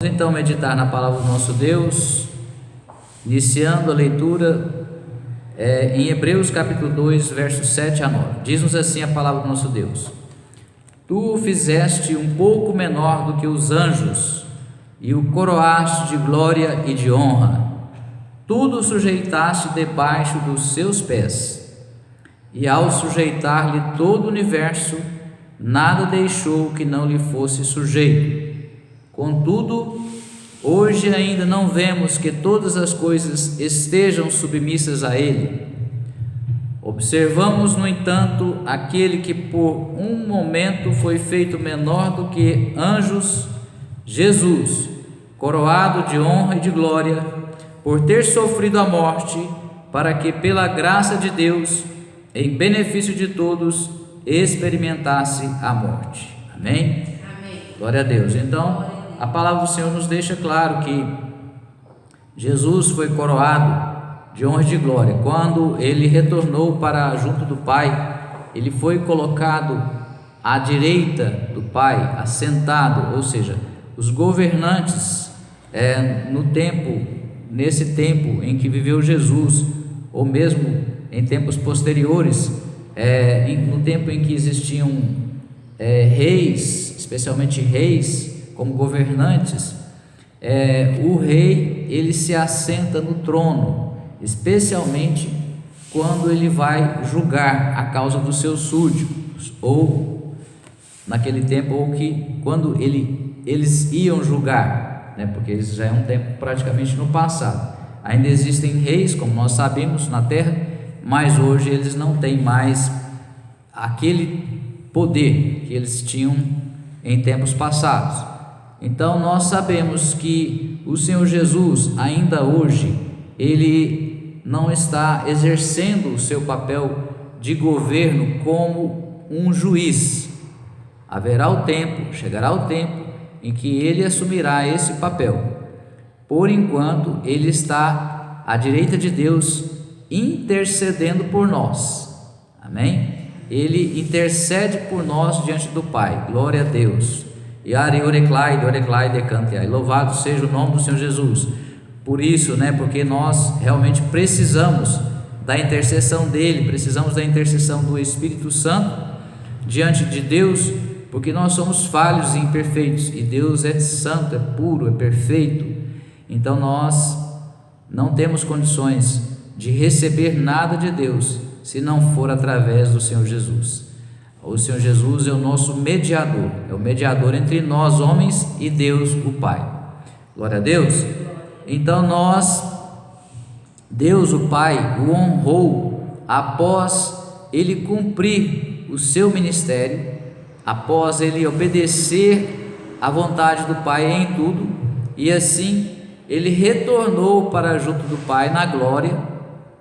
Vamos então meditar na palavra do nosso Deus, iniciando a leitura em Hebreus capítulo 2, versos 7 a 9. Diz-nos assim a palavra do nosso Deus: Tu o fizeste um pouco menor do que os anjos, e o coroaste de glória e de honra. Tudo sujeitaste debaixo dos seus pés, e ao sujeitar-lhe todo o universo, nada deixou que não lhe fosse sujeito. Contudo, hoje ainda não vemos que todas as coisas estejam submissas a Ele. Observamos, no entanto, aquele que por um momento foi feito menor do que anjos, Jesus, coroado de honra e de glória, por ter sofrido a morte, para que pela graça de Deus, em benefício de todos, experimentasse a morte. Amém? Amém. Glória a Deus. Então, a palavra do Senhor nos deixa claro que Jesus foi coroado de honra e de glória. Quando ele retornou para junto do Pai, ele foi colocado à direita do Pai, assentado, ou seja, os governantes nesse tempo em que viveu Jesus, ou mesmo em tempos posteriores, no tempo em que existiam reis, especialmente reis como governantes, o rei ele se assenta no trono, especialmente quando ele vai julgar a causa dos seus súditos, ou naquele tempo, ou que quando eles iam julgar, porque isso já é um tempo praticamente no passado. Ainda existem reis, como nós sabemos, na terra, mas hoje eles não têm mais aquele poder que eles tinham em tempos passados. Então nós sabemos que o Senhor Jesus, ainda hoje, ele não está exercendo o seu papel de governo como um juiz. Chegará o tempo em que ele assumirá esse papel. Por enquanto, ele está à direita de Deus, intercedendo por nós. Amém? Ele intercede por nós diante do Pai. Glória a Deus. Louvado seja o nome do Senhor Jesus. Por isso, porque nós realmente precisamos da intercessão dele, precisamos da intercessão do Espírito Santo diante de Deus, porque nós somos falhos e imperfeitos, e Deus é santo, é puro, é perfeito. Então nós não temos condições de receber nada de Deus se não for através do Senhor Jesus. O Senhor Jesus é o nosso mediador, é o mediador entre nós homens e Deus o Pai. Glória a Deus. Então Deus o Pai o honrou após ele cumprir o seu ministério, após ele obedecer à vontade do Pai em tudo, e assim ele retornou para junto do Pai na glória,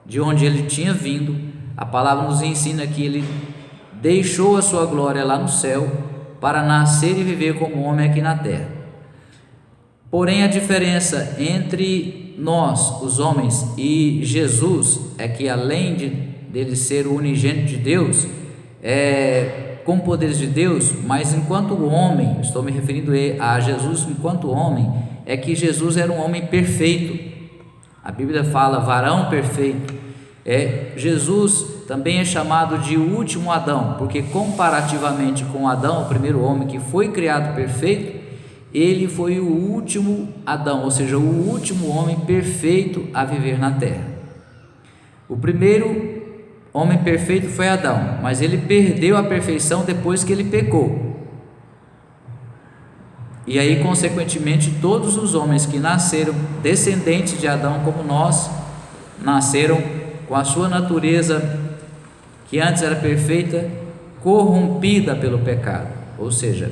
de onde ele tinha vindo. A palavra nos ensina que ele deixou a sua glória lá no céu para nascer e viver como homem aqui na terra. Porém, a diferença entre nós, os homens, e Jesus é que, além dele ser o unigênito de Deus, com poderes de Deus, mas enquanto homem, estou me referindo a Jesus enquanto homem, é que Jesus era um homem perfeito. A Bíblia fala varão perfeito. Jesus também é chamado de o último Adão, porque comparativamente com Adão, o primeiro homem que foi criado perfeito, ele foi o último Adão, ou seja, o último homem perfeito a viver na terra. O primeiro homem perfeito foi Adão, mas ele perdeu a perfeição depois que ele pecou. E aí, consequentemente, todos os homens que nasceram descendentes de Adão, como nós, nasceram com a sua natureza, que antes era perfeita, corrompida pelo pecado. Ou seja,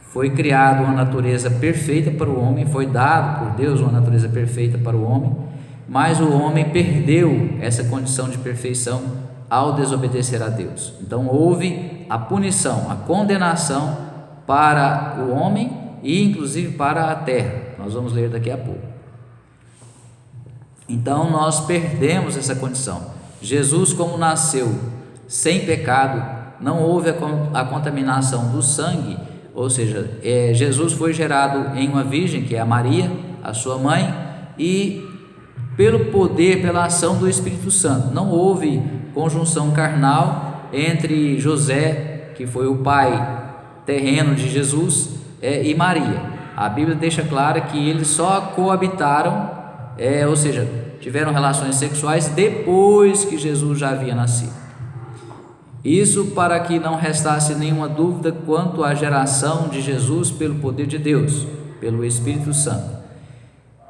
foi criada uma natureza perfeita para o homem, foi dado por Deus uma natureza perfeita para o homem, mas o homem perdeu essa condição de perfeição ao desobedecer a Deus. Então houve a punição, a condenação para o homem e inclusive para a terra. Nós vamos ler daqui a pouco. Então nós perdemos essa condição. Jesus, como nasceu sem pecado, não houve a contaminação do sangue, ou seja, Jesus foi gerado em uma virgem, que é a Maria, a sua mãe, e pelo poder, pela ação do Espírito Santo. Não houve conjunção carnal entre José, que foi o pai terreno de Jesus, e Maria. A Bíblia deixa claro que eles só coabitaram, ou seja, tiveram relações sexuais depois que Jesus já havia nascido. Isso para que não restasse nenhuma dúvida quanto à geração de Jesus pelo poder de Deus, pelo Espírito Santo.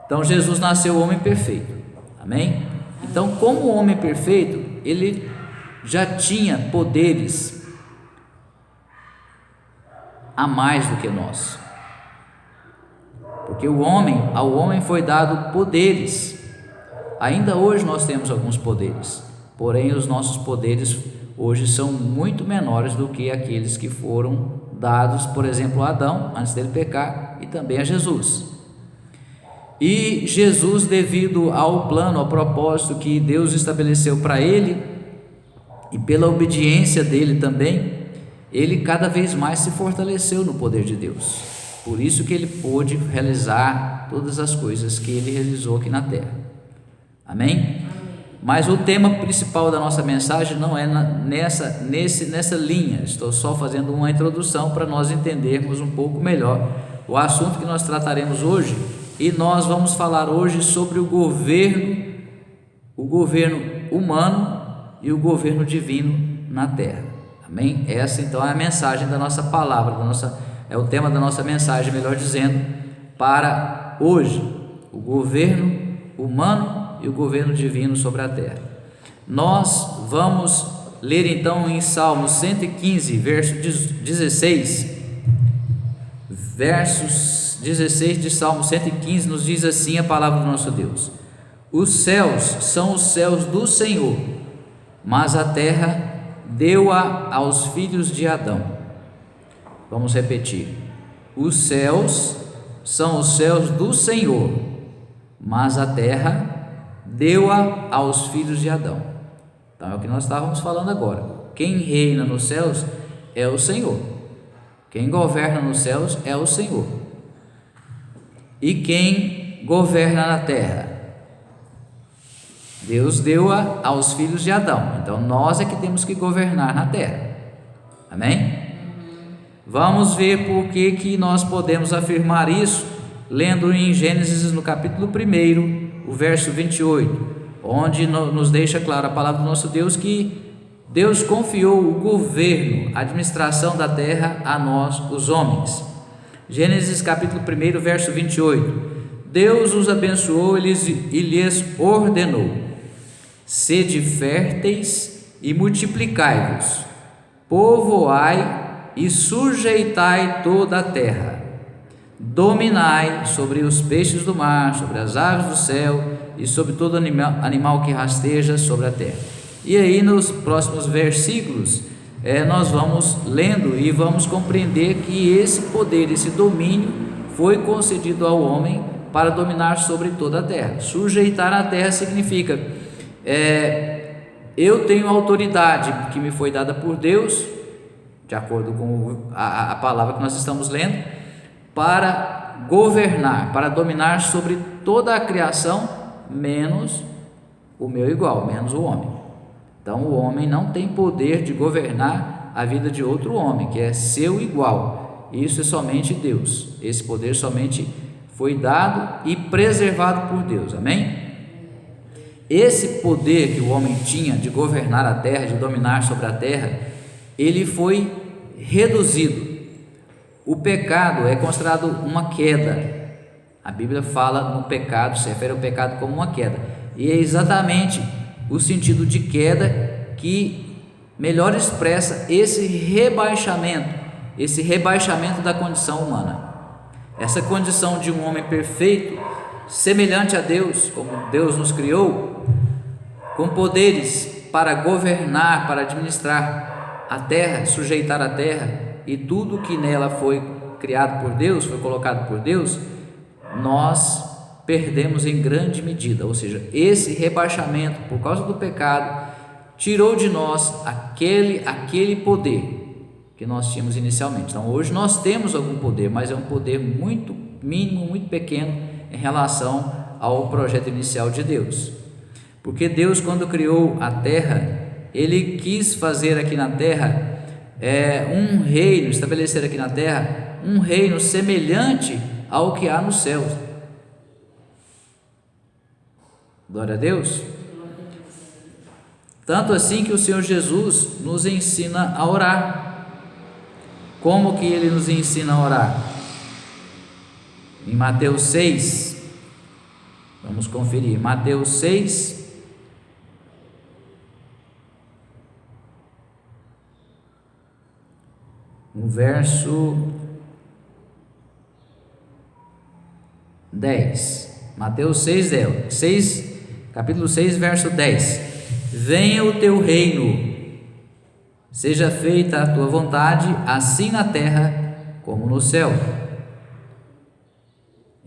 Então Jesus nasceu homem perfeito, amém? Então, como homem perfeito, ele já tinha poderes a mais do que nós, porque ao homem foi dado poderes. Ainda hoje nós temos alguns poderes, porém os nossos poderes hoje são muito menores do que aqueles que foram dados, por exemplo, a Adão antes dele pecar, e também a Jesus. E Jesus, devido ao plano, ao propósito que Deus estabeleceu para ele, e pela obediência dele também, ele cada vez mais se fortaleceu no poder de Deus. Por isso que ele pôde realizar todas as coisas que ele realizou aqui na terra. Amém? Mas o tema principal da nossa mensagem não é nessa linha. Estou só fazendo uma introdução para nós entendermos um pouco melhor o assunto que nós trataremos hoje. E nós vamos falar hoje sobre o governo humano e o governo divino na terra. Amém? Essa então é a mensagem da nossa palavra, é o tema da nossa mensagem, melhor dizendo, para hoje: o governo humano e o governo divino sobre a terra. Nós vamos ler então em Salmo 115, verso 16, versos 16 de Salmo 115, nos diz assim a palavra do nosso Deus: os céus são os céus do Senhor, mas a terra deu-a aos filhos de Adão. Vamos repetir: os céus são os céus do Senhor, mas a terra deu-a aos filhos de Adão. Então é o que nós estávamos falando agora. Quem reina nos céus é o Senhor, quem governa nos céus é o Senhor, e quem governa na terra, Deus deu-a aos filhos de Adão. Então nós é que temos que governar na terra. Amém? Vamos ver por que nós podemos afirmar isso, lendo em Gênesis no capítulo 1, o verso 28, onde nos deixa claro a palavra do nosso Deus, que Deus confiou o governo, a administração da terra a nós, os homens. Gênesis capítulo 1, verso 28: Deus os abençoou e lhes ordenou: sede férteis e multiplicai-vos, povoai e sujeitai toda a terra, dominai sobre os peixes do mar, sobre as aves do céu e sobre todo animal que rasteja sobre a terra. E aí nos próximos versículos nós vamos lendo e vamos compreender que esse poder, esse domínio foi concedido ao homem para dominar sobre toda a terra. Sujeitar a terra significa eu tenho autoridade que me foi dada por Deus, de acordo com a palavra que nós estamos lendo, para governar, para dominar sobre toda a criação, menos o meu igual, menos o homem. Então o homem não tem poder de governar a vida de outro homem, que é seu igual. Isso é somente Deus. Esse poder somente foi dado e preservado por Deus. Amém? Esse poder que o homem tinha de governar a terra, de dominar sobre a terra, ele foi reduzido. O pecado é considerado uma queda. A Bíblia fala no pecado, se refere ao pecado como uma queda, e é exatamente o sentido de queda que melhor expressa esse rebaixamento da condição humana. Essa condição de um homem perfeito, semelhante a Deus, como Deus nos criou, com poderes para governar, para administrar a terra, sujeitar a terra e tudo que nela foi criado por Deus, foi colocado por Deus, nós perdemos em grande medida. Ou seja, esse rebaixamento por causa do pecado tirou de nós aquele poder que nós tínhamos inicialmente. Então hoje nós temos algum poder, mas é um poder muito mínimo, muito pequeno em relação ao projeto inicial de Deus. Porque Deus, quando criou a terra, Ele quis fazer aqui na terra um reino, estabelecer aqui na terra um reino semelhante ao que há nos céus. Glória a Deus. Tanto assim que o Senhor Jesus nos ensina a orar. Como que Ele nos ensina a orar? Em Mateus 6, vamos conferir, Mateus 6, no verso 10, Mateus 6, capítulo 6, verso 10, venha o teu reino, seja feita a tua vontade, assim na terra como no céu.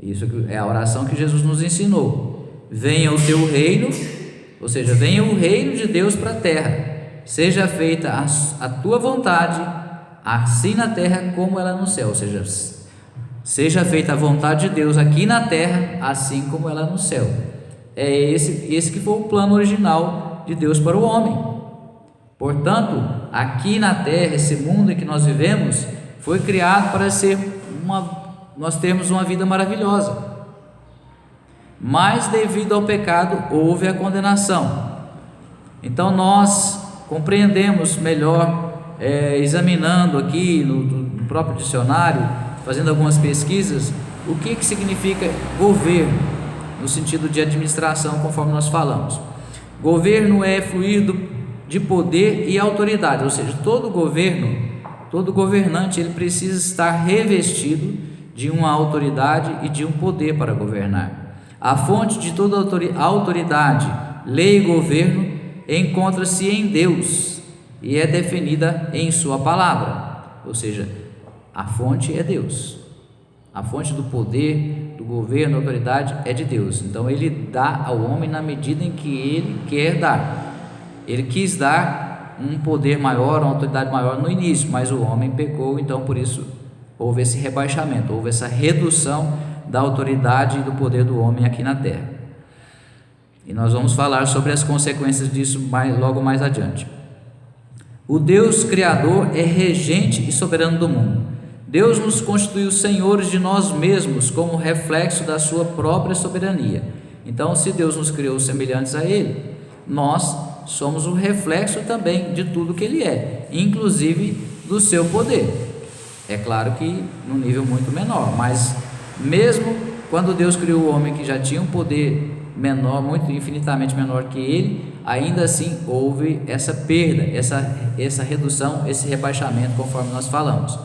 Isso é a oração que Jesus nos ensinou. Venha o teu reino, ou seja, venha o reino de Deus para a terra, seja feita a tua vontade, assim na terra como ela no céu, ou seja, seja feita a vontade de Deus aqui na terra, assim como ela no céu. É esse que foi o plano original de Deus para o homem. Portanto, aqui na terra, esse mundo em que nós vivemos, foi criado para nós termos uma vida maravilhosa. Mas devido ao pecado, houve a condenação. Então nós compreendemos melhor, examinando aqui no próprio dicionário, fazendo algumas pesquisas, o que significa governo, no sentido de administração, conforme nós falamos. Governo é fluir de poder e autoridade, ou seja, todo governante, ele precisa estar revestido de uma autoridade e de um poder para governar. A fonte de toda autoridade, lei e governo encontra-se em Deus e é definida em sua palavra, ou seja, a fonte é Deus. A fonte do poder, do governo, da autoridade é de Deus. Então Ele dá ao homem na medida em que Ele quer dar. Ele quis dar um poder maior, uma autoridade maior no início, mas o homem pecou, então por isso houve esse rebaixamento, houve essa redução da autoridade e do poder do homem aqui na terra. E nós vamos falar sobre as consequências disso logo mais adiante. O Deus Criador é regente e soberano do mundo. Deus nos constituiu senhores de nós mesmos como reflexo da sua própria soberania. Então, se Deus nos criou semelhantes a Ele, nós somos o reflexo também de tudo que Ele é, inclusive do seu poder. É claro que num nível muito menor, mas mesmo quando Deus criou o homem que já tinha um poder menor, muito infinitamente menor que ele, ainda assim houve essa perda, essa redução, esse rebaixamento, conforme nós falamos.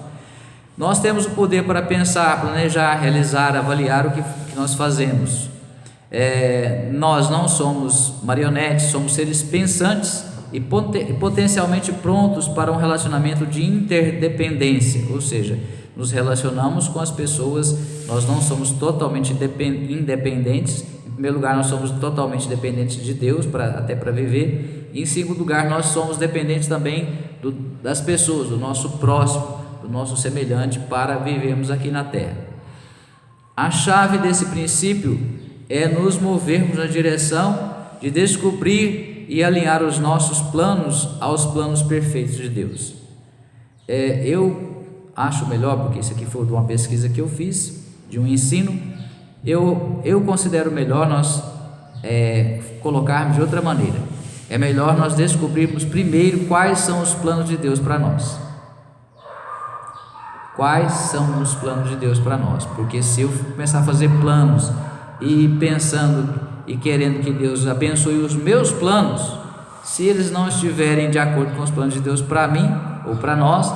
Nós temos o poder para pensar, planejar, realizar, avaliar o que nós fazemos. Nós não somos marionetes, somos seres pensantes e potencialmente prontos para um relacionamento de interdependência, ou seja, nos relacionamos com as pessoas, nós não somos totalmente independentes. Em primeiro lugar, nós somos totalmente dependentes de Deus, até para viver, e em segundo lugar, nós somos dependentes também das pessoas, do nosso próximo, do nosso semelhante, para vivermos aqui na terra. A chave desse princípio é nos movermos na direção de descobrir e alinhar os nossos planos aos planos perfeitos de Deus. Eu acho melhor, porque isso aqui foi de uma pesquisa que eu fiz, de um ensino, eu considero melhor nós colocarmos de outra maneira. É melhor nós descobrirmos primeiro quais são os planos de Deus para nós. Quais são os planos de Deus para nós? Porque se eu começar a fazer planos e pensando e querendo que Deus abençoe os meus planos, se eles não estiverem de acordo com os planos de Deus para mim ou para nós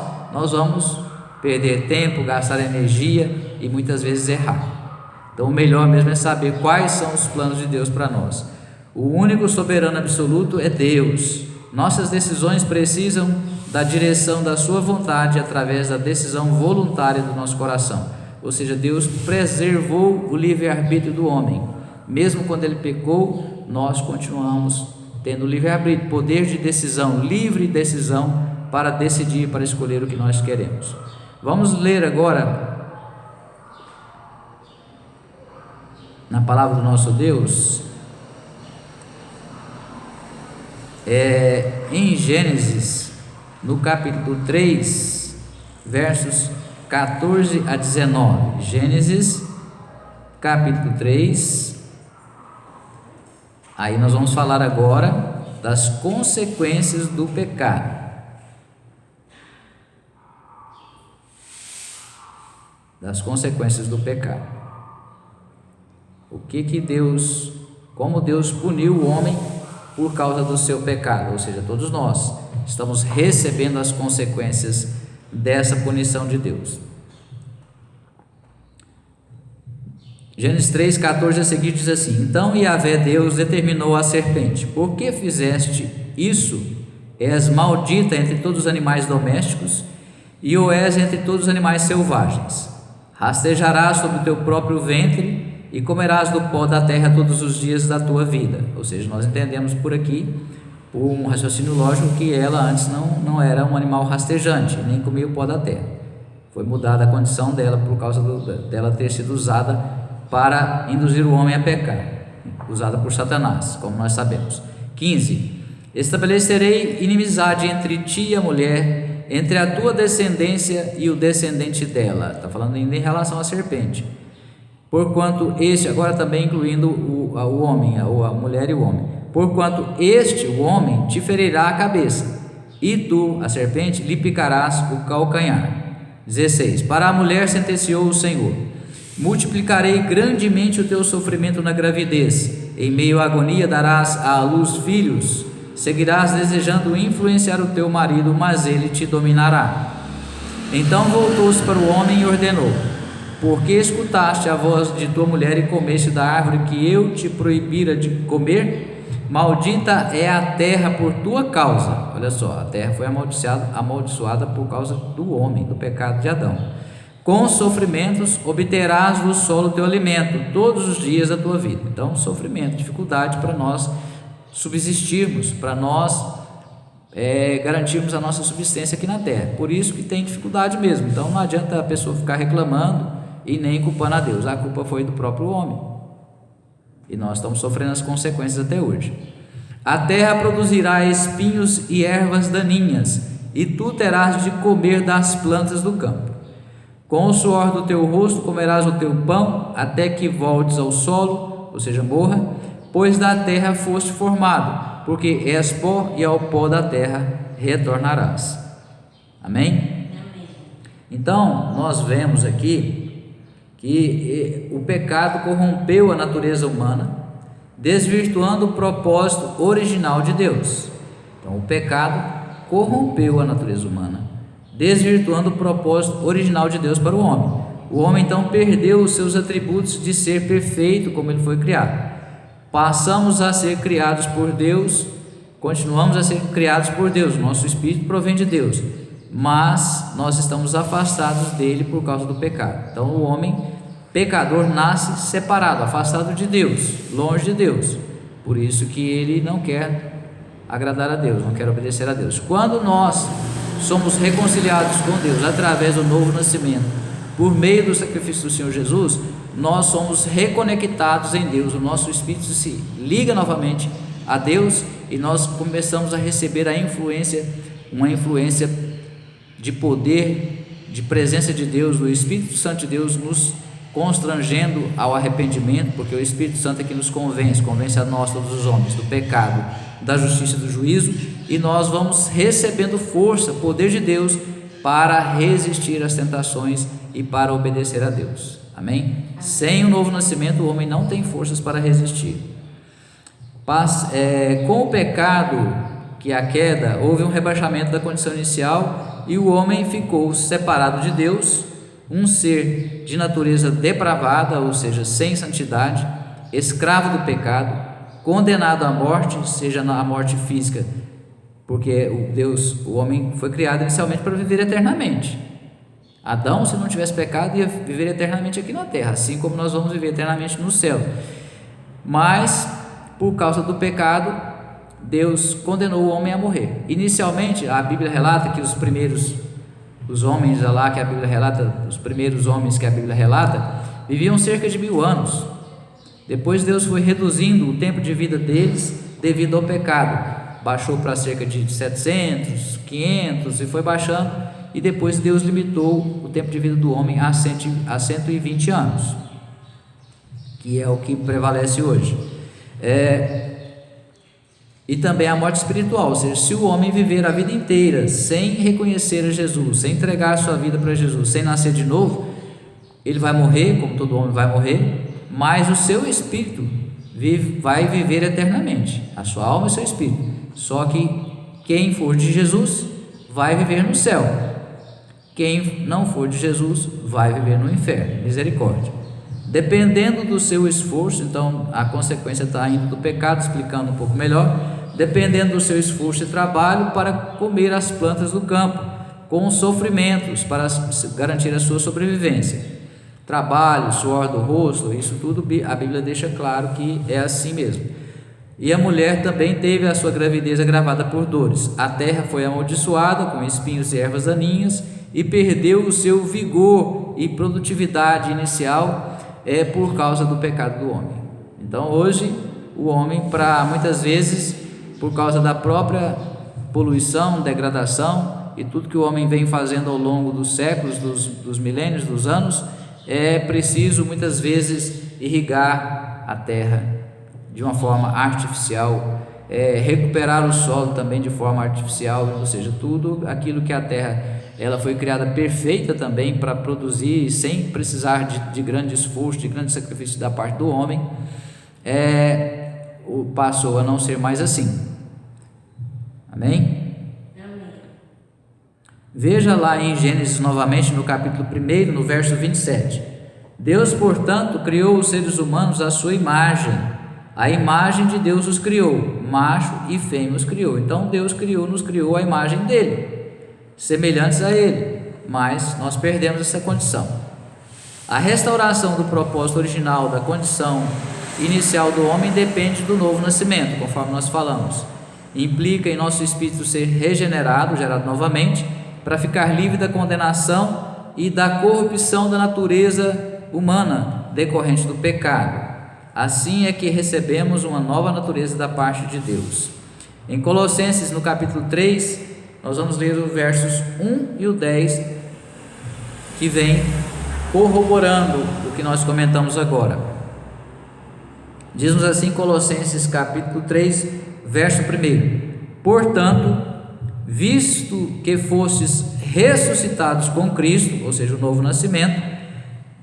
vamos perder tempo, gastar energia e muitas vezes errar. Então o melhor mesmo é saber quais são os planos de Deus para nós. O único soberano absoluto é Deus. Nossas decisões precisam da direção da sua vontade através da decisão voluntária do nosso coração. Ou seja, Deus preservou o livre-arbítrio do homem. Mesmo quando ele pecou, nós continuamos tendo livre-arbítrio, poder de decisão, livre decisão para decidir, para escolher o que nós queremos. Vamos ler agora na palavra do nosso Deus, em Gênesis, no capítulo 3, versos 14 a 19. Gênesis, capítulo 3. Aí nós vamos falar agora das consequências do pecado. Das consequências do pecado. O que Deus, como Deus puniu o homem por causa do seu pecado, ou seja, todos nós estamos recebendo as consequências dessa punição de Deus. Gênesis 3, 14 a seguir diz assim: Então Yahvé Deus determinou à serpente: Por que fizeste isso? És maldita entre todos os animais domésticos e o és entre todos os animais selvagens. Rastejarás sobre o teu próprio ventre e comerás do pó da terra todos os dias da tua vida. Ou seja, nós entendemos por aqui, por um raciocínio lógico, que ela antes não era um animal rastejante, nem comia o pó da terra. Foi mudada a condição dela por causa dela ter sido usada para induzir o homem a pecar, usada por Satanás, como nós sabemos. 15. Estabelecerei inimizade entre ti e a mulher, entre a tua descendência e o descendente dela. Está falando ainda em relação à serpente. Porquanto este, agora também incluindo o homem, a mulher e o homem. Porquanto este, o homem, te ferirá a cabeça, e tu, a serpente, lhe picarás o calcanhar. 16. Para a mulher sentenciou o Senhor: multiplicarei grandemente o teu sofrimento na gravidez, em meio à agonia darás à luz filhos, seguirás desejando influenciar o teu marido, mas ele te dominará. Então voltou-se para o homem e ordenou: porque escutaste a voz de tua mulher e comeste da árvore que eu te proibira de comer? Maldita é a terra por tua causa. Olha só, a terra foi amaldiçoada por causa do homem, do pecado de Adão. Com sofrimentos obterás do solo teu alimento todos os dias da tua vida. Então, sofrimento, dificuldade para nós subsistirmos, para nós garantirmos a nossa subsistência aqui na terra. Por isso que tem dificuldade mesmo. Então não adianta a pessoa ficar reclamando e nem culpando a Deus. A culpa foi do próprio homem, e nós estamos sofrendo as consequências até hoje. A terra produzirá espinhos e ervas daninhas, e tu terás de comer das plantas do campo. Com o suor do teu rosto comerás o teu pão, até que voltes ao solo, ou seja, morra, pois da terra foste formado, porque és pó e ao pó da terra retornarás. Amém? Então, nós vemos aqui que o pecado corrompeu a natureza humana, desvirtuando o propósito original de Deus. Então, o pecado corrompeu a natureza humana, desvirtuando o propósito original de Deus para o homem. O homem então perdeu os seus atributos de ser perfeito como ele foi criado. Passamos a ser criados por Deus, continuamos a ser criados por Deus, nosso espírito provém de Deus, mas nós estamos afastados dele por causa do pecado. Então o homem pecador nasce separado, afastado de Deus, longe de Deus. Por isso que ele não quer agradar a Deus, não quer obedecer a Deus. Quando nós somos reconciliados com Deus através do novo nascimento, por meio do sacrifício do Senhor Jesus, nós somos reconectados em Deus. O nosso espírito se liga novamente a Deus e nós começamos a receber uma influência de poder, de presença de Deus, do Espírito Santo de Deus nos constrangendo ao arrependimento, porque o Espírito Santo é que nos convence a nós, todos os homens, do pecado, da justiça e do juízo, e nós vamos recebendo força, poder de Deus para resistir às tentações e para obedecer a Deus. Amém? Sem o novo nascimento, o homem não tem forças para resistir. Com o pecado, que é a queda, houve um rebaixamento da condição inicial e o homem ficou separado de Deus, um ser de natureza depravada, ou seja, sem santidade, escravo do pecado, condenado à morte, seja na morte física, porque o homem foi criado inicialmente para viver eternamente. Adão, se não tivesse pecado, ia viver eternamente aqui na terra, assim como nós vamos viver eternamente no céu. Mas, por causa do pecado, Deus condenou o homem a morrer. Inicialmente, a Bíblia relata que os primeiros homens que a Bíblia relata, viviam cerca de 1000 anos. Depois Deus foi reduzindo o tempo de vida deles devido ao pecado. Baixou para cerca de 700, 500 e foi baixando. E depois Deus limitou o tempo de vida do homem a 120 anos, que é o que prevalece hoje. E também a morte espiritual, ou seja, se o homem viver a vida inteira sem reconhecer a Jesus, sem entregar a sua vida para Jesus, sem nascer de novo, ele vai morrer, como todo homem vai morrer, mas o seu espírito vai viver eternamente, a sua alma e o seu espírito. Só que quem for de Jesus vai viver no céu, quem não for de Jesus vai viver no inferno. Misericórdia. Dependendo do seu esforço, então a consequência está indo do pecado, explicando um pouco melhor. Dependendo do seu esforço e trabalho para comer as plantas do campo, com sofrimentos para garantir a sua sobrevivência. Trabalho, suor do rosto, isso tudo a Bíblia deixa claro que é assim mesmo. E a mulher também teve a sua gravidez agravada por dores. A terra foi amaldiçoada com espinhos e ervas daninhas e perdeu o seu vigor e produtividade inicial por causa do pecado do homem. Então hoje o homem, muitas vezes, por causa da própria poluição, degradação e tudo que o homem vem fazendo ao longo dos séculos, dos milênios, dos anos, é preciso muitas vezes irrigar a terra de uma forma artificial, recuperar o solo também de forma artificial, ou seja, tudo aquilo que a terra ela foi criada perfeita também para produzir sem precisar de grande esforço, de grande sacrifício da parte do homem, passou a não ser mais assim. Amém? Amém. Veja lá em Gênesis novamente, no capítulo 1, no verso 27. Deus, portanto, criou os seres humanos à sua imagem. A imagem de Deus os criou, macho e fêmea os criou. Então Deus nos criou a imagem dele, semelhantes a ele, mas nós perdemos essa condição. A restauração do propósito original, da condição inicial do homem, depende do novo nascimento, conforme nós falamos. Implica em nosso espírito ser regenerado, gerado novamente, para ficar livre da condenação e da corrupção da natureza humana decorrente do pecado. Assim é que recebemos uma nova natureza da parte de Deus. Em Colossenses, no capítulo 3, nós vamos ler os versos 1 e o 10, que vem corroborando o que nós comentamos agora. Diz-nos assim Colossenses capítulo 3, verso 1: Portanto, visto que fostes ressuscitados com Cristo, ou seja, o novo nascimento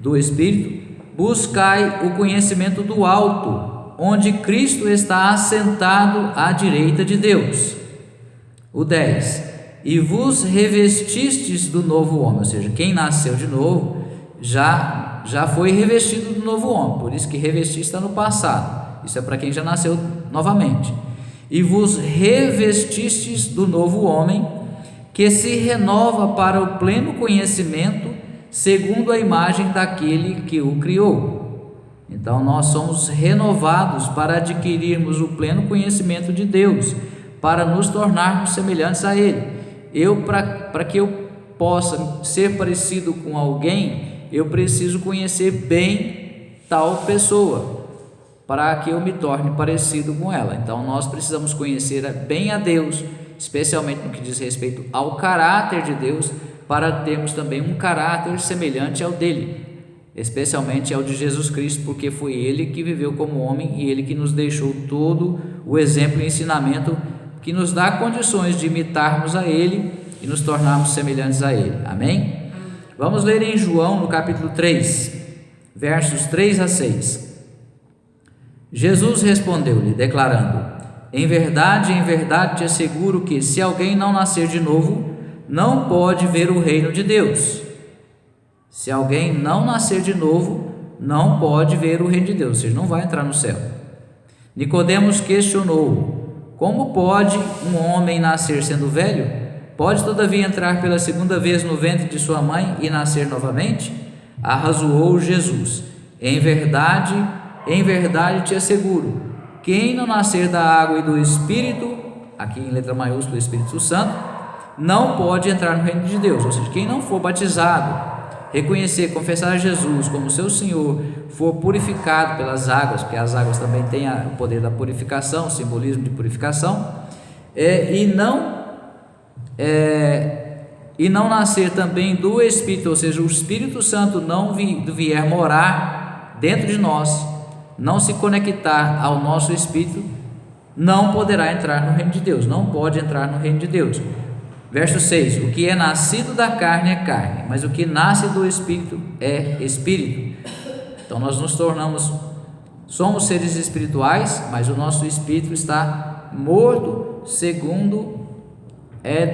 do Espírito, buscai o conhecimento do alto, onde Cristo está assentado à direita de Deus. O 10: E vos revestistes do novo homem, ou seja, quem nasceu de novo já foi revestido do novo homem, por isso que revestir está no passado, isso é para quem já nasceu novamente. E vos revestistes do novo homem, que se renova para o pleno conhecimento, segundo a imagem daquele que o criou. Então nós somos renovados para adquirirmos o pleno conhecimento de Deus, para nos tornarmos semelhantes a Ele. Para que eu possa ser parecido com alguém, eu preciso conhecer bem tal pessoa, para que eu me torne parecido com ela. Então nós precisamos conhecer bem a Deus, especialmente no que diz respeito ao caráter de Deus, para termos também um caráter semelhante ao dele, especialmente ao de Jesus Cristo, porque foi ele que viveu como homem e ele que nos deixou todo o exemplo e ensinamento que nos dá condições de imitarmos a ele e nos tornarmos semelhantes a ele. Amém? Vamos ler em João, no capítulo 3, versos 3 a 6. Jesus respondeu-lhe, declarando: em verdade te asseguro que, se alguém não nascer de novo, não pode ver o reino de Deus. Se alguém não nascer de novo, não pode ver o reino de Deus, ou seja, não vai entrar no céu. Nicodemos questionou: como pode um homem nascer sendo velho? Pode todavia entrar pela segunda vez no ventre de sua mãe e nascer novamente? Arrazoou Jesus: em verdade te asseguro, quem não nascer da água e do Espírito, aqui em letra maiúscula, Espírito Santo, não pode entrar no reino de Deus. Ou seja, quem não for batizado, reconhecer, confessar a Jesus como seu Senhor, for purificado pelas águas, porque as águas também têm o poder da purificação, o simbolismo de purificação, e não nascer também do Espírito, ou seja, o Espírito Santo não vier morar dentro de nós, não se conectar ao nosso Espírito, não poderá entrar no reino de Deus, não pode entrar no reino de Deus. Verso 6: o que é nascido da carne é carne, mas o que nasce do Espírito é Espírito. Então nós somos seres espirituais, mas o nosso Espírito está morto segundo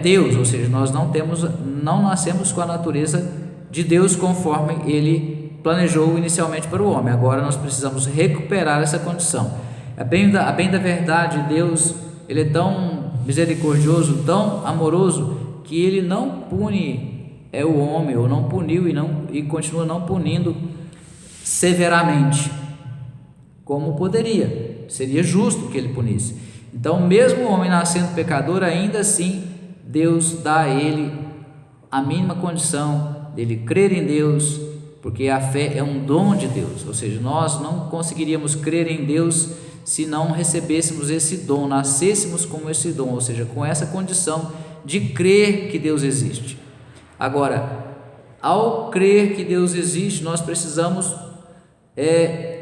Deus, ou seja, nós não nascemos com a natureza de Deus conforme Ele planejou inicialmente para o homem. Agora nós precisamos recuperar essa condição. A bem da verdade, Deus, Ele é tão misericordioso, tão amoroso, que Ele não pune o homem, ou não puniu e continua não punindo severamente, como poderia, seria justo que Ele punisse. Então, mesmo o homem nascendo pecador, ainda assim Deus dá a ele a mínima condição dele crer em Deus, porque a fé é um dom de Deus. Ou seja, nós não conseguiríamos crer em Deus se não recebêssemos esse dom, nascêssemos com esse dom, ou seja, com essa condição de crer que Deus existe. Agora, ao crer que Deus existe, nós precisamos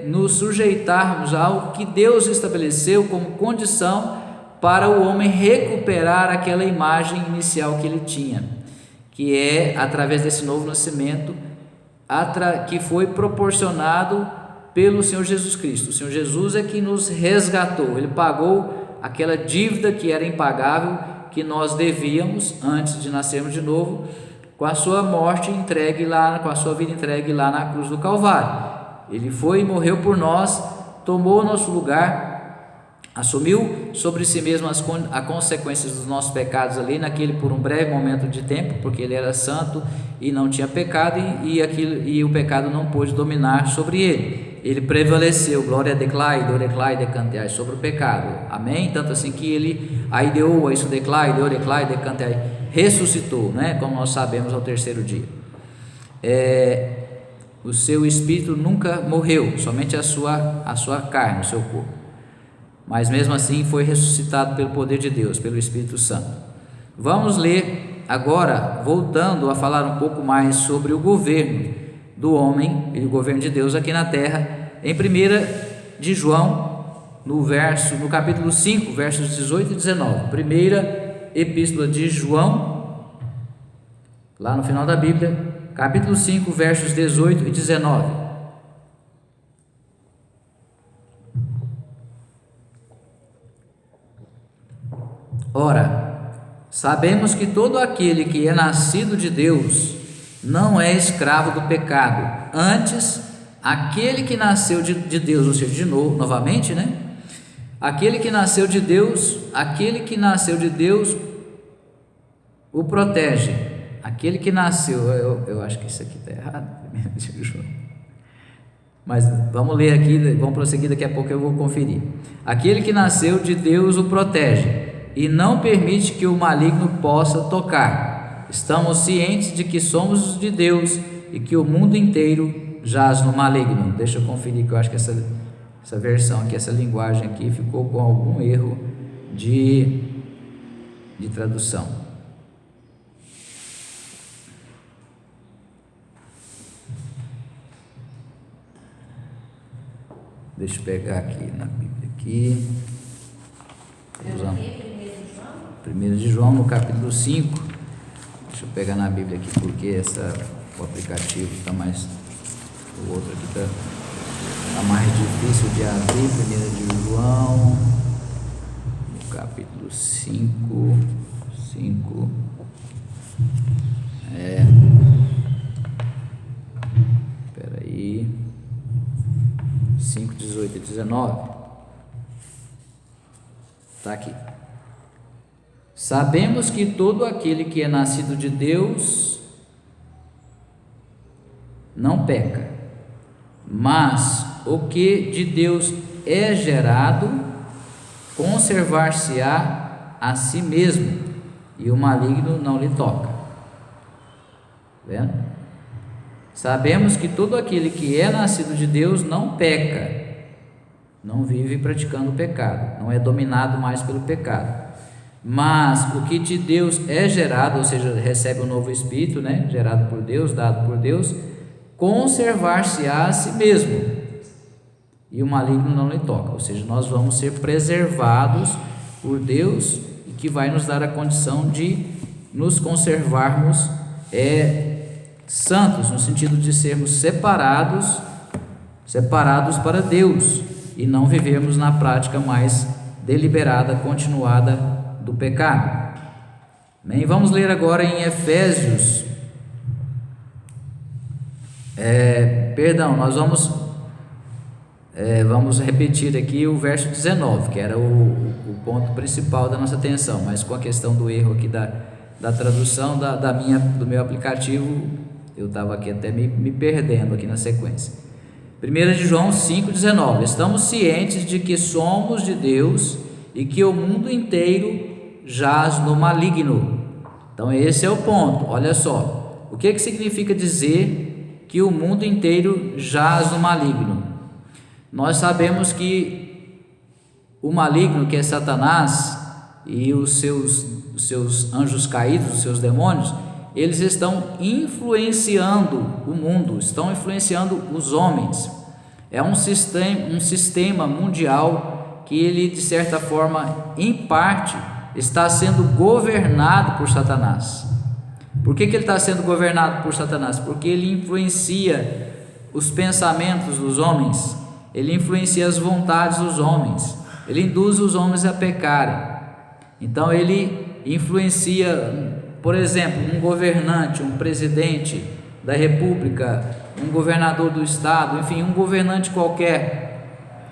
nos sujeitarmos ao que Deus estabeleceu como condição para o homem recuperar aquela imagem inicial que ele tinha, que é através desse novo nascimento, que foi proporcionado pelo Senhor Jesus Cristo. O Senhor Jesus é que nos resgatou, Ele pagou aquela dívida que era impagável, que nós devíamos antes de nascermos de novo, com a sua morte entregue lá, com a sua vida entregue lá na cruz do Calvário. Ele foi e morreu por nós, tomou o nosso lugar, assumiu sobre si mesmo as consequências dos nossos pecados ali por um breve momento de tempo, porque Ele era santo e não tinha pecado, e o pecado não pôde dominar sobre Ele. Ele prevaleceu, glória declai, do declai, decantai, sobre o pecado, amém? Tanto assim que Ele, aí deu isso declai, deu declai, decantai, ressuscitou, né? Como nós sabemos, ao terceiro dia. O seu espírito nunca morreu, somente a sua carne, o seu corpo, mas mesmo assim foi ressuscitado pelo poder de Deus, pelo Espírito Santo. Vamos ler agora, voltando a falar um pouco mais sobre o governo do homem e o governo de Deus aqui na terra, em 1 de João, no capítulo 5, versos 18 e 19. Primeira epístola de João, lá no final da Bíblia, capítulo 5, versos 18 e 19. Ora, sabemos que todo aquele que é nascido de Deus não é escravo do pecado. Antes, aquele que nasceu de Deus, ou seja, de novo, novamente, né? Aquele que nasceu de Deus o protege. Aquele que nasceu, eu acho que isso aqui está errado, mas vamos ler aqui, vamos prosseguir, daqui a pouco eu vou conferir. Aquele que nasceu de Deus o protege e não permite que o maligno possa tocar. Estamos cientes de que somos de Deus e que o mundo inteiro jaz no maligno. Deixa eu conferir, que eu acho que essa versão aqui, essa linguagem aqui ficou com algum erro de tradução. Deixa eu pegar aqui na Bíblia aqui. 1 de João, no capítulo 5. Deixa eu pegar na Bíblia aqui, porque o aplicativo está mais... O outro aqui está mais difícil de abrir. 1 de João, no capítulo 5. Espera aí. 5, 18 e 19. Está aqui. Sabemos que todo aquele que é nascido de Deus não peca, mas o que de Deus é gerado conservar-se-á a si mesmo, e o maligno não lhe toca. Vendo? Sabemos que todo aquele que é nascido de Deus não peca, não vive praticando o pecado, não é dominado mais pelo pecado. Mas o que de Deus é gerado, ou seja, recebe um novo espírito, né? Gerado por Deus, dado por Deus, conservar-se-á a si mesmo, e o maligno não lhe toca. Ou seja, nós vamos ser preservados por Deus, e que vai nos dar a condição de nos conservarmos santos, no sentido de sermos separados para Deus, e não vivermos na prática mais deliberada, continuada do pecado. Bem, vamos ler agora em Efésios, nós vamos repetir aqui o verso 19, que era o ponto principal da nossa atenção, mas com a questão do erro aqui da tradução do meu aplicativo, eu estava aqui até me perdendo aqui na sequência. 1 João 5,19: estamos cientes de que somos de Deus e que o mundo inteiro jaz no maligno. Então esse é o ponto. Olha só, o que significa dizer que o mundo inteiro jaz no maligno? Nós sabemos que o maligno, que é Satanás, e os seus anjos caídos, os seus demônios, eles estão influenciando o mundo, estão influenciando os homens. É um sistema mundial que ele, de certa forma, em parte, está sendo governado por Satanás. Por que ele está sendo governado por Satanás? Porque ele influencia os pensamentos dos homens, ele influencia as vontades dos homens, ele induz os homens a pecarem. Então ele influencia, por exemplo, um governante, um presidente da república, um governador do estado, enfim, um governante qualquer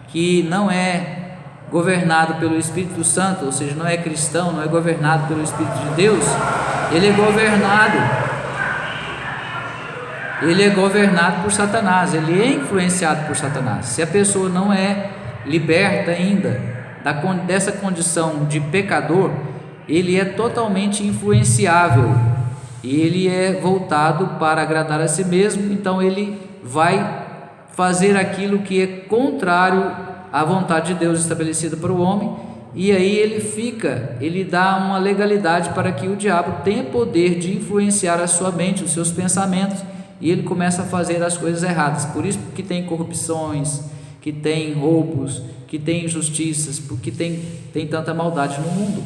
que não é governado pelo Espírito Santo, ou seja, não é cristão, não é governado pelo Espírito de Deus, ele é governado por Satanás, ele é influenciado por Satanás. Se a pessoa não é liberta ainda dessa condição de pecador, ele é totalmente influenciável, e ele é voltado para agradar a si mesmo. Então ele vai fazer aquilo que é contrário à vontade de Deus estabelecida para o homem, e aí ele dá uma legalidade para que o diabo tenha poder de influenciar a sua mente, os seus pensamentos, e ele começa a fazer as coisas erradas. Por isso que tem corrupções, que tem roubos, que tem injustiças, porque tem tanta maldade no mundo,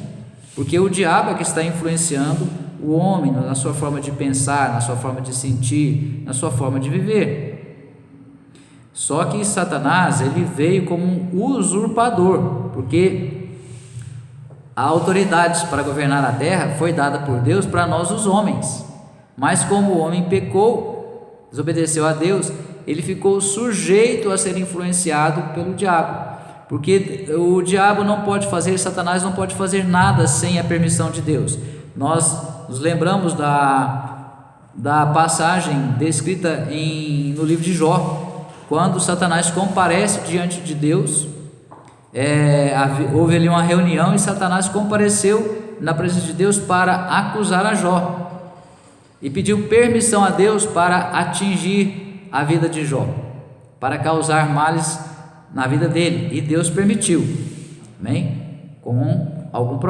porque o diabo é que está influenciando o homem na sua forma de pensar, na sua forma de sentir, na sua forma de viver. Só que Satanás, ele veio como um usurpador, porque a autoridade para governar a terra foi dada por Deus para nós, os homens, mas como o homem pecou, desobedeceu a Deus, ele ficou sujeito a ser influenciado pelo diabo, porque o diabo não pode fazer, Satanás não pode fazer nada sem a permissão de Deus. Nós nos lembramos da passagem descrita no livro de Jó, quando Satanás comparece diante de Deus. Houve ali uma reunião e Satanás compareceu na presença de Deus para acusar a Jó, e pediu permissão a Deus para atingir a vida de Jó, para causar males na vida dele, e Deus permitiu, amém? Com alguns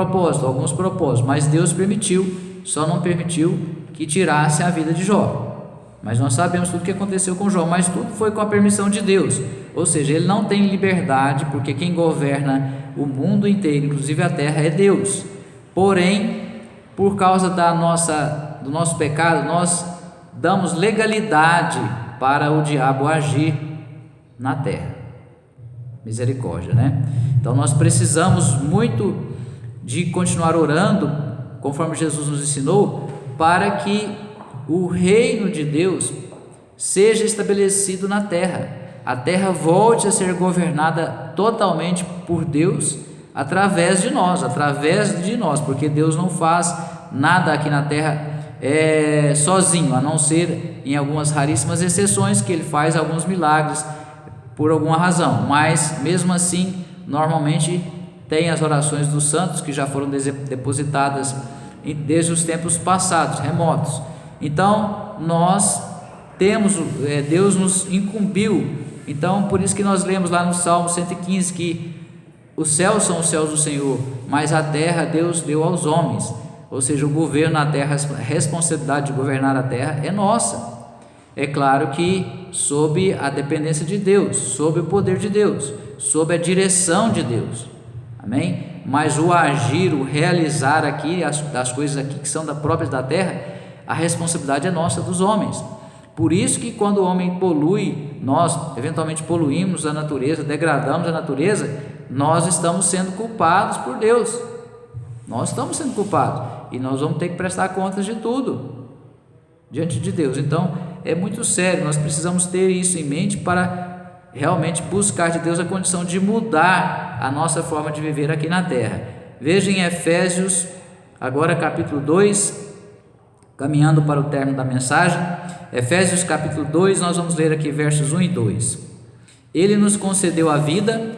propósitos, mas Deus permitiu, só não permitiu que tirasse a vida de Jó. Mas nós sabemos tudo o que aconteceu com Jó, mas tudo foi com a permissão de Deus, ou seja, ele não tem liberdade, porque quem governa o mundo inteiro, inclusive a terra, é Deus. Porém, por causa do nosso pecado, nós damos legalidade para o diabo agir na terra. Misericórdia, né? Então nós precisamos muito de continuar orando, conforme Jesus nos ensinou, para que o reino de Deus seja estabelecido na terra, a terra volte a ser governada totalmente por Deus, através de nós, porque Deus não faz nada aqui na terra sozinho, a não ser em algumas raríssimas exceções que ele faz alguns milagres por alguma razão, mas mesmo assim, normalmente tem as orações dos santos que já foram depositadas desde os tempos passados, remotos. Então nós temos, Deus nos incumbiu. Então por isso que nós lemos lá no Salmo 115 que os céus são os céus do Senhor, mas a terra Deus deu aos homens. Ou seja, o governo na terra, a responsabilidade de governar a terra é nossa. É claro que sob a dependência de Deus, sob o poder de Deus, sob a direção de Deus. Amém? Mas o agir, o realizar aqui, as coisas aqui que são próprias da terra, a responsabilidade é nossa, dos homens. Por isso que quando o homem polui, nós eventualmente poluímos a natureza, degradamos a natureza, nós estamos sendo culpados por Deus. Nós estamos sendo culpados e nós vamos ter que prestar contas de tudo diante de Deus. Então é muito sério, nós precisamos ter isso em mente para realmente buscar de Deus a condição de mudar a nossa forma de viver aqui na terra. Veja em Efésios, agora capítulo 2, caminhando para o término da mensagem. Efésios capítulo 2, nós vamos ler aqui versos 1 e 2. Ele nos concedeu a vida,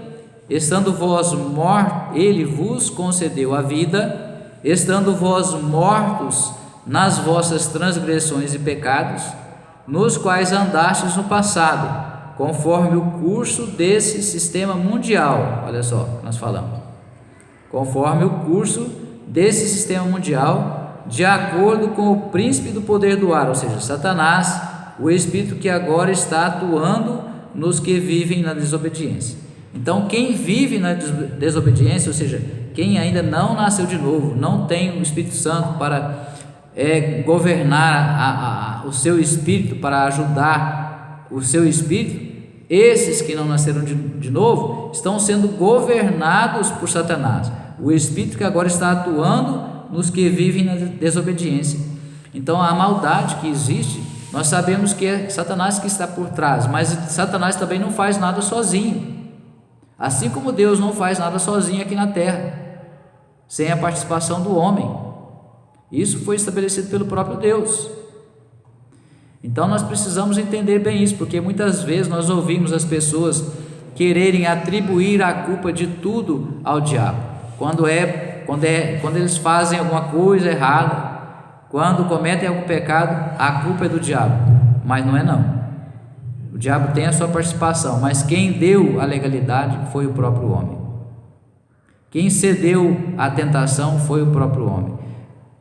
estando vós mortos, ele vos concedeu a vida, estando vós mortos nas vossas transgressões e pecados, nos quais andastes no passado, conforme o curso desse sistema mundial. Olha só o que nós falamos. Conforme o curso desse sistema mundial, de acordo com o príncipe do poder do ar, ou seja, Satanás, o espírito que agora está atuando nos que vivem na desobediência. Então, quem vive na desobediência, ou seja, quem ainda não nasceu de novo, não tem o Espírito Santo para governar o seu espírito, para ajudar o seu espírito, esses que não nasceram de novo estão sendo governados por Satanás, o espírito que agora está atuando nos que vivem na desobediência. Então a maldade que existe, nós sabemos que é Satanás que está por trás, mas Satanás também não faz nada sozinho, assim como Deus não faz nada sozinho aqui na terra, sem a participação do homem. Isso foi estabelecido pelo próprio Deus. Então nós precisamos entender bem isso, porque muitas vezes nós ouvimos as pessoas quererem atribuir a culpa de tudo ao diabo, quando eles fazem alguma coisa errada, quando cometem algum pecado, a culpa é do diabo, mas não é não. O diabo tem a sua participação, mas quem deu a legalidade foi o próprio homem. Quem cedeu à tentação foi o próprio homem.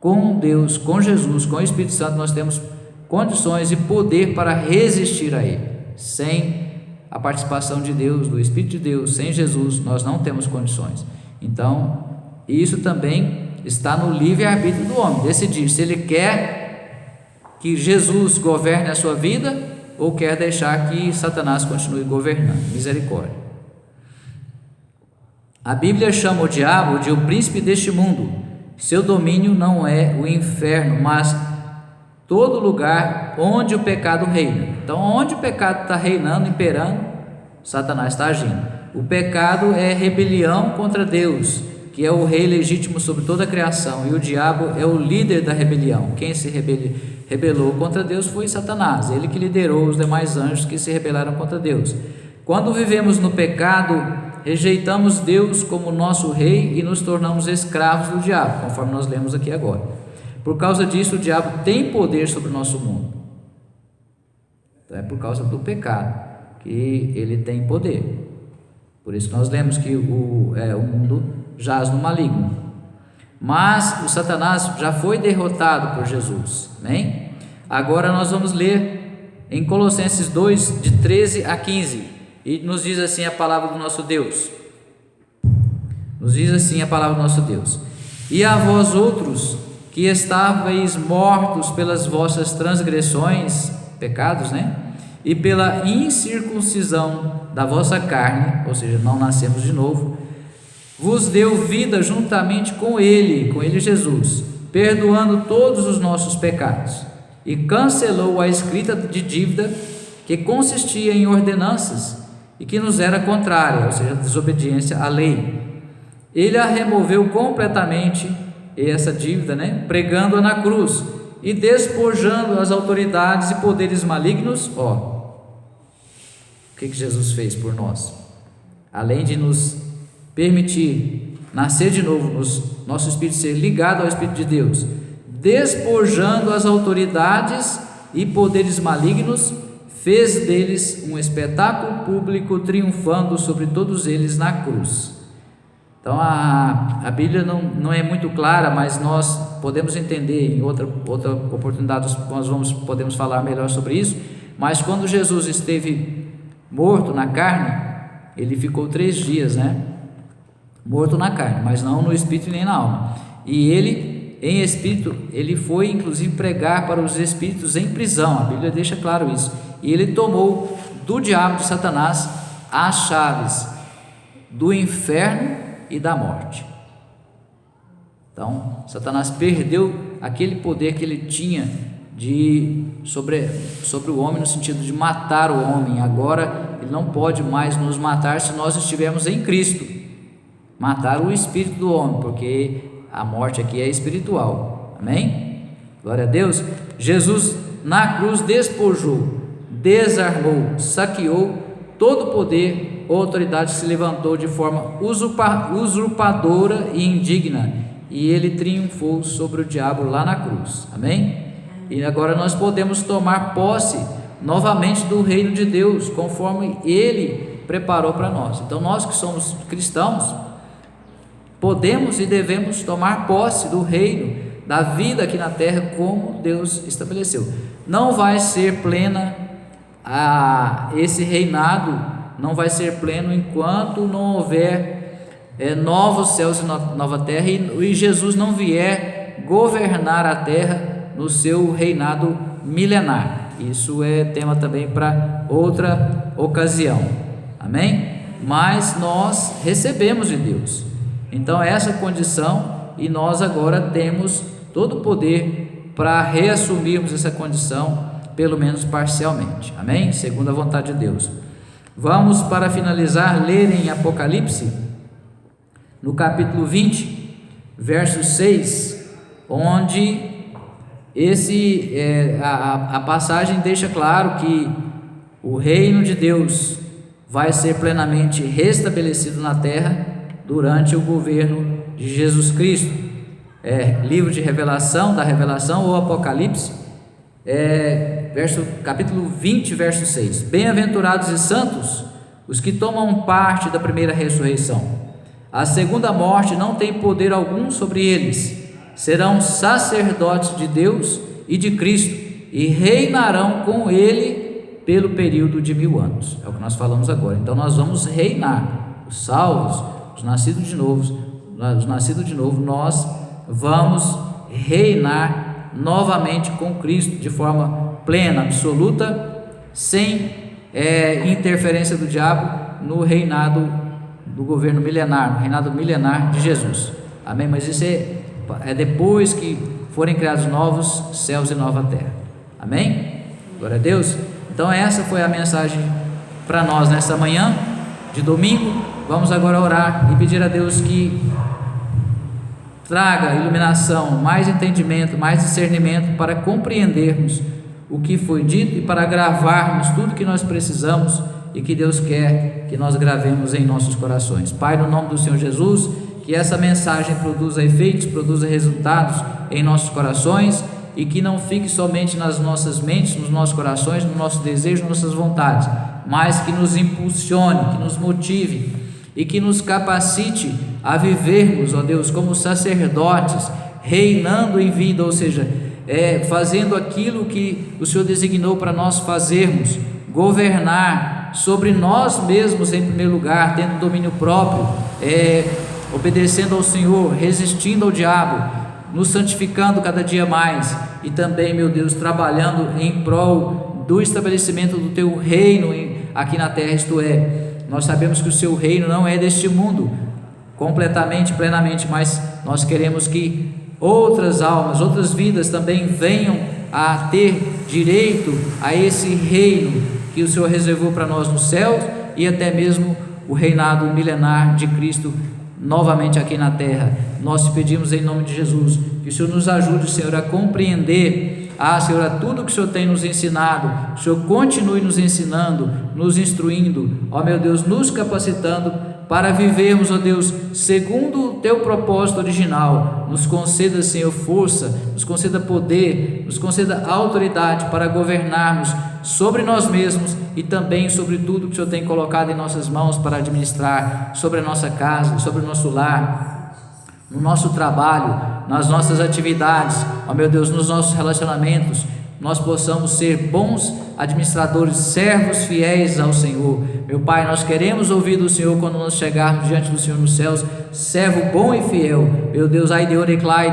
Com Deus, com Jesus, com o Espírito Santo, nós temos condições e poder para resistir a ele. Sem a participação de Deus, do Espírito de Deus, sem Jesus, nós não temos condições. Então, isso também está no livre-arbítrio do homem, decidir se ele quer que Jesus governe a sua vida ou quer deixar que Satanás continue governando. Misericórdia. A Bíblia chama o diabo de o príncipe deste mundo. Seu domínio não é o inferno, mas todo lugar onde o pecado reina. Então, onde o pecado está reinando, imperando, Satanás está agindo. O pecado é rebelião contra Deus, que é o rei legítimo sobre toda a criação, e o diabo é o líder da rebelião. Quem se rebelou contra Deus foi Satanás, ele que liderou os demais anjos que se rebelaram contra Deus. Quando vivemos no pecado, rejeitamos Deus como nosso rei e nos tornamos escravos do diabo, conforme nós lemos aqui agora. Por causa disso, o diabo tem poder sobre o nosso mundo. Então é por causa do pecado que ele tem poder. Por isso nós lemos que o mundo jaz no maligno. Mas o Satanás já foi derrotado por Jesus. Amém? Agora nós vamos ler em Colossenses 2, de 13 a 15. E nos diz assim a palavra do nosso Deus. Nos diz assim a palavra do nosso Deus: e a vós outros, que estáveis mortos pelas vossas transgressões, pecados, e pela incircuncisão da vossa carne, ou seja, não nascemos de novo, vos deu vida juntamente com ele Jesus, perdoando todos os nossos pecados, e cancelou a escrita de dívida que consistia em ordenanças e que nos era contrária, ou seja, desobediência à lei. Ele a removeu completamente, essa dívida, pregando-a na cruz e despojando as autoridades e poderes malignos. O que Jesus fez por nós? Além de nos permitir nascer de novo, nosso espírito ser ligado ao Espírito de Deus, despojando as autoridades e poderes malignos, fez deles um espetáculo público, triunfando sobre todos eles na cruz. Então a Bíblia não é muito clara, mas nós podemos entender, em outra oportunidade nós podemos falar melhor sobre isso. Mas quando Jesus esteve morto na carne, ele ficou 3 dias, morto na carne, mas não no espírito nem na alma. E ele, em espírito, ele foi inclusive pregar para os espíritos em prisão. A Bíblia deixa claro isso. E ele tomou do diabo, de Satanás, as chaves do inferno e da morte. Então, Satanás perdeu aquele poder que ele tinha sobre o homem, no sentido de matar o homem. Agora ele não pode mais nos matar se nós estivermos em Cristo. Matar o espírito do homem, porque a morte aqui é espiritual. Amém? Glória a Deus. Jesus na cruz despojou, desarmou, saqueou todo o poder ou autoridade que se levantou de forma usurpadora e indigna, e ele triunfou sobre o diabo lá na cruz. Amém? E agora nós podemos tomar posse novamente do reino de Deus, conforme ele preparou para nós. Então nós que somos cristãos, podemos e devemos tomar posse do reino, da vida aqui na terra, como Deus estabeleceu. Não vai ser plena esse reinado, não vai ser pleno enquanto não houver novos céus e nova terra, e Jesus não vier governar a terra no seu reinado milenar. Isso é tema também para outra ocasião. Amém? Mas nós recebemos de Deus, então essa condição, e nós agora temos todo o poder para reassumirmos essa condição, pelo menos parcialmente. Amém? Segundo a vontade de Deus. Vamos, para finalizar, ler em Apocalipse, no capítulo 20, verso 6, onde a passagem deixa claro que o reino de Deus vai ser plenamente restabelecido na terra durante o governo de Jesus Cristo. Livro de Revelação, da Revelação ou Apocalipse, capítulo 20, verso 6. Bem-aventurados e santos os que tomam parte da primeira ressurreição. A segunda morte não tem poder algum sobre eles. Serão sacerdotes de Deus e de Cristo, e reinarão com ele pelo período de 1000 anos. É o que nós falamos agora. Então nós vamos reinar, os salvos, os nascidos de novo, nós vamos reinar novamente com Cristo, de forma plena, absoluta, sem interferência do diabo, no reinado do governo milenar, no reinado milenar de Jesus. Amém? Mas isso é depois que forem criados novos céus e nova terra. Amém? Glória a Deus. Então essa foi a mensagem para nós nessa manhã de domingo. Vamos agora orar e pedir a Deus que traga iluminação, mais entendimento, mais discernimento, para compreendermos o que foi dito e para gravarmos tudo que nós precisamos e que Deus quer que nós gravemos em nossos corações. Pai, no nome do Senhor Jesus, que essa mensagem produza efeitos, produza resultados em nossos corações, e que não fique somente nas nossas mentes, nos nossos corações, no nosso desejo, nas nossas vontades, mas que nos impulsione, que nos motive e que nos capacite a vivermos, ó Deus, como sacerdotes, reinando em vida, ou seja, fazendo aquilo que o Senhor designou para nós fazermos, governar sobre nós mesmos em primeiro lugar, tendo domínio próprio, obedecendo ao Senhor, resistindo ao diabo, nos santificando cada dia mais, e também, meu Deus, trabalhando em prol do estabelecimento do Teu reino aqui na terra. Isto é, nós sabemos que o Seu reino não é deste mundo completamente, plenamente, mas nós queremos que outras almas, outras vidas também venham a ter direito a esse reino que o Senhor reservou para nós no céu, e até mesmo o reinado milenar de Cristo novamente aqui na terra. Nós te pedimos em nome de Jesus que o Senhor nos ajude, Senhor, a compreender, Senhor, a tudo que o Senhor tem nos ensinado. O Senhor continue nos ensinando, nos instruindo, ó meu Deus, nos capacitando para vivermos, ó Deus, segundo o teu propósito original. Nos conceda, Senhor, força, nos conceda poder, nos conceda autoridade para governarmos sobre nós mesmos e também sobre tudo que o Senhor tem colocado em nossas mãos para administrar, sobre a nossa casa, sobre o nosso lar, no nosso trabalho, nas nossas atividades, ó meu Deus, nos nossos relacionamentos. Nós possamos ser bons administradores, servos fiéis ao Senhor. Meu Pai, nós queremos ouvir do Senhor quando nós chegarmos diante do Senhor nos céus: servo bom e fiel. Meu Deus, ai de oreclai,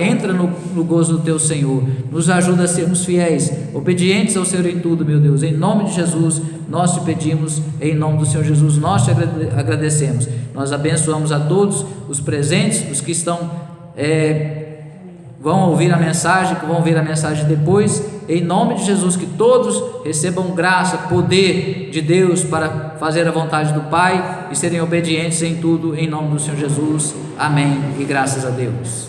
entra no gozo do teu Senhor, nos ajuda a sermos fiéis, obedientes ao Senhor em tudo, meu Deus. Em nome de Jesus nós te pedimos, em nome do Senhor Jesus nós te agradecemos. Nós abençoamos a todos os presentes, os que estão vão ouvir a mensagem, que vão ouvir a mensagem depois, em nome de Jesus, que todos recebam graça, poder de Deus para fazer a vontade do Pai e serem obedientes em tudo, em nome do Senhor Jesus, amém, e graças a Deus.